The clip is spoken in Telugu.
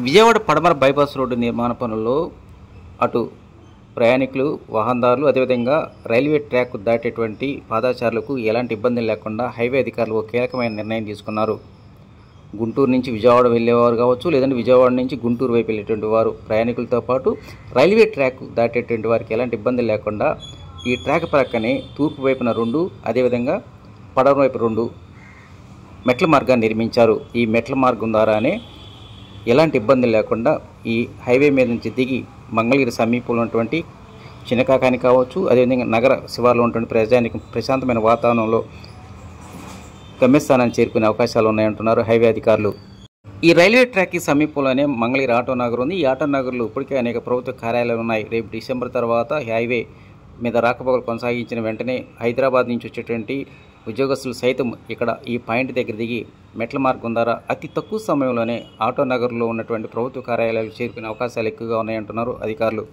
విజయవాడ పడమర బైపాస్ రోడ్డు నిర్మాణ పనుల్లో అటు ప్రయాణికులు, వాహనదారులు, అదేవిధంగా రైల్వే ట్రాక్ దాటేటువంటి పాదచారులకు ఎలాంటి ఇబ్బందులు లేకుండా హైవే అధికారులు ఒక కీలకమైన నిర్ణయం తీసుకున్నారు. గుంటూరు నుంచి విజయవాడ వెళ్ళేవారు కావచ్చు, లేదంటే విజయవాడ నుంచి గుంటూరు వైపు వెళ్ళేటువంటి వారు ప్రయాణికులతో పాటు రైల్వే ట్రాక్ దాటేటువంటి వారికి ఎలాంటి ఇబ్బందులు లేకుండా ఈ ట్రాక్ ప్రక్కనే తూర్పు వైపున 2, అదేవిధంగా పడమర వైపు 2 మెట్ల మార్గాన్ని నిర్మించారు. ఈ మెట్ల మార్గం ద్వారానే ఎలాంటి ఇబ్బందులు లేకుండా ఈ హైవే మీద నుంచి దిగి మంగళగిరి సమీపంలో ఉన్నటువంటి చిన్నకాకాని కావచ్చు, అదేవిధంగా నగర శివార్లో ఉన్నటువంటి ప్రజానికి ప్రశాంతమైన వాతావరణంలో గమ్యస్థానాన్ని చేరుకునే అవకాశాలు ఉన్నాయంటున్నారు హైవే అధికారులు. ఈ రైల్వే ట్రాక్కి సమీపంలోనే మంగళగిరి ఆటో నగర్ ఉంది. ఈ ఆటో నగర్లో ఇప్పటికే అనేక ప్రభుత్వ కార్యాలయాలు ఉన్నాయి. రేపు డిసెంబర్ తర్వాత హైవే మీద రాకపోకలు కొనసాగించిన వెంటనే హైదరాబాద్ నుంచి వచ్చేటువంటి ఉద్యోగస్తులు సైతం ఇక్కడ ఈ పాయింట్ దగ్గర దిగి మెట్ల మార్గం ద్వారా అతి తక్కువ సమయంలోనే ఆటో నగర్లో ఉన్నటువంటి ప్రభుత్వ కార్యాలయాలు చేరుకునే అవకాశాలు ఎక్కువగా ఉన్నాయంటున్నారు అధికారులు.